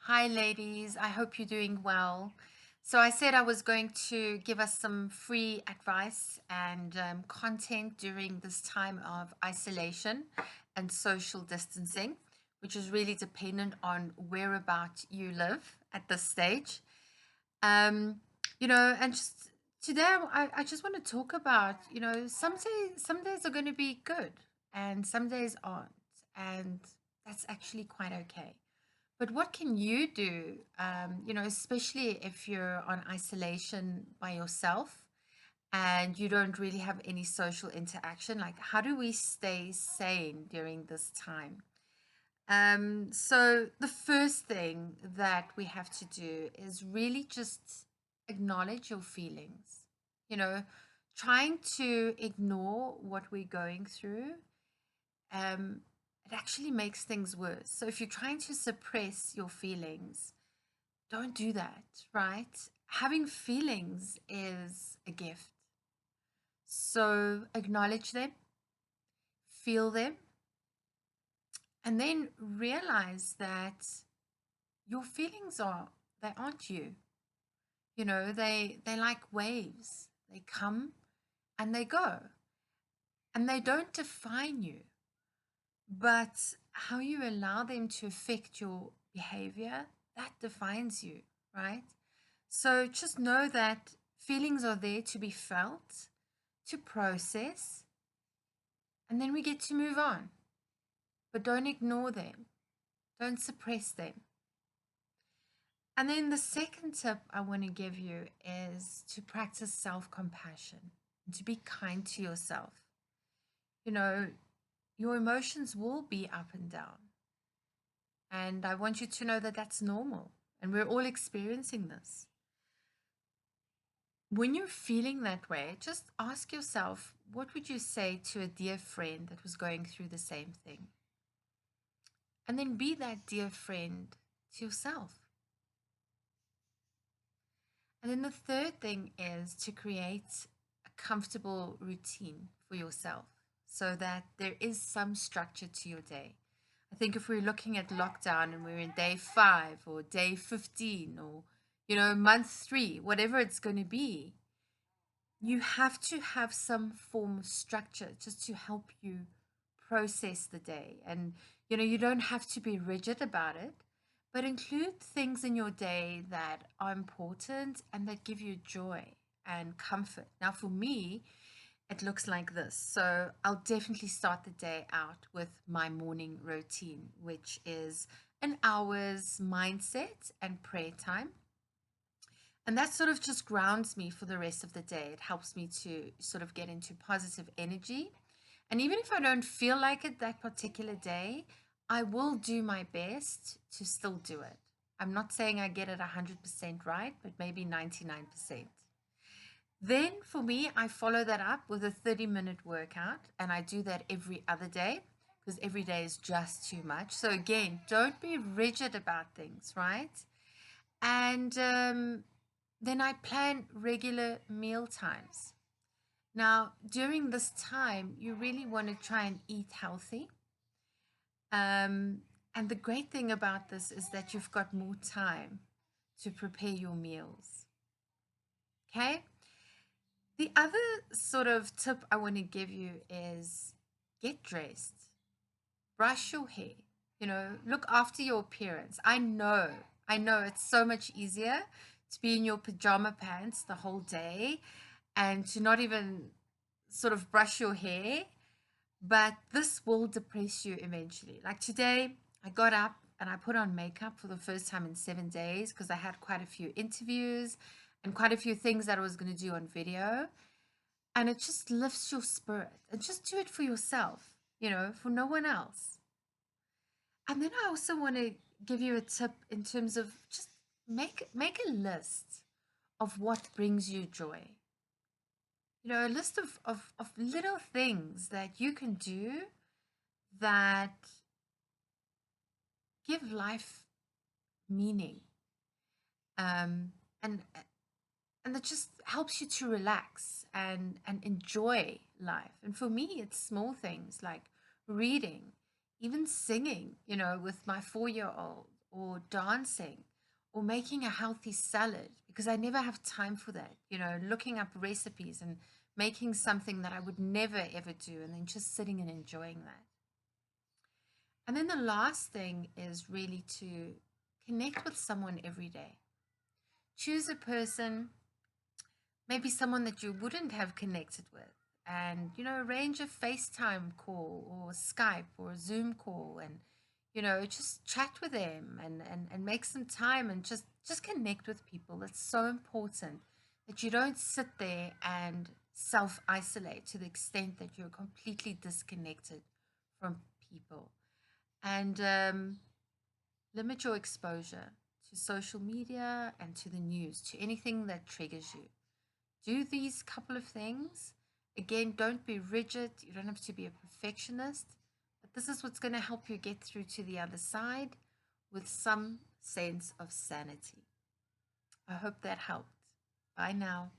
Hi, ladies. I hope you're doing well. So, I said I was going to give us some free advice and content during this time of isolation and social distancing, which is really dependent on whereabout you live at this stage. Um, and just today, I just want to talk about, some days are going to be good and some days aren't. And that's actually quite okay. But what can you do, especially if you're on isolation by yourself and you don't really have any social interaction? Like, how do we stay sane during this time? So, the first thing that we have to do is really just acknowledge your feelings. You know, trying to ignore what we're going through um, it actually makes things worse. So if you're trying to suppress your feelings, don't do that, right? Having feelings is a gift. So acknowledge them, feel them, and then realize that your feelings they aren't you. They like waves. They come and they go, and they don't define you. But how you allow them to affect your behavior, that defines you, right? So just know that feelings are there to be felt, to process, and then we get to move on. But don't ignore them, don't suppress them. And then the second tip I want to give you is to practice self compassion and to be kind to yourself. You know, your emotions will be up and down. And I want you to know that that's normal. And we're all experiencing this. When you're feeling that way, just ask yourself, what would you say to a dear friend that was going through the same thing? And then be that dear friend to yourself. And then the third thing is to create a comfortable routine for yourself so that there is some structure to your day. I think if we're looking at lockdown and we're in day 5 or day 15 or, month 3, whatever it's going to be, you have to have some form of structure just to help you process the day. And, you don't have to be rigid about it, but include things in your day that are important and that give you joy and comfort. Now, for me, it looks like this. So I'll definitely start the day out with my morning routine, which is an hour's mindset and prayer time. And that sort of just grounds me for the rest of the day. It helps me to sort of get into positive energy. And even if I don't feel like it that particular day, I will do my best to still do it. I'm not saying I get it 100% right, but maybe 99%. Then for me, I follow that up with a 30-minute workout, and I do that every other day because every day is just too much. So again, don't be rigid about things, right? And then I plan regular meal times. Now, during this time, you really want to try and eat healthy. Um, and the great thing about this is that you've got more time to prepare your meals. Okay? The other sort of tip I want to give you is get dressed, brush your hair, look after your appearance. I know it's so much easier to be in your pajama pants the whole day and to not even sort of brush your hair, but this will depress you eventually. Like today, I got up and I put on makeup for the first time in 7 days because I had quite a few interviews and quite a few things that I was going to do on video. And it just lifts your spirit. And just do it for yourself, for no one else. And then I also want to give you a tip in terms of just make a list of what brings you joy. A list of little things that you can do that give life meaning. And and that just helps you to relax and enjoy life. And for me, it's small things like reading, even singing, with my 4-year-old, or dancing or making a healthy salad because I never have time for that. Looking up recipes and making something that I would never ever do and then just sitting and enjoying that. And then the last thing is really to connect with someone every day. Choose a person, maybe someone that you wouldn't have connected with, and arrange a FaceTime call or Skype or a Zoom call, and just chat with them and make some time and just connect with people. It's so important that you don't sit there and self isolate to the extent that you're completely disconnected from people. And limit your exposure to social media and to the news, to anything that triggers you. Do these couple of things. Again, don't be rigid. You don't have to be a perfectionist, but this is what's going to help you get through to the other side with some sense of sanity. I hope that helped. Bye now.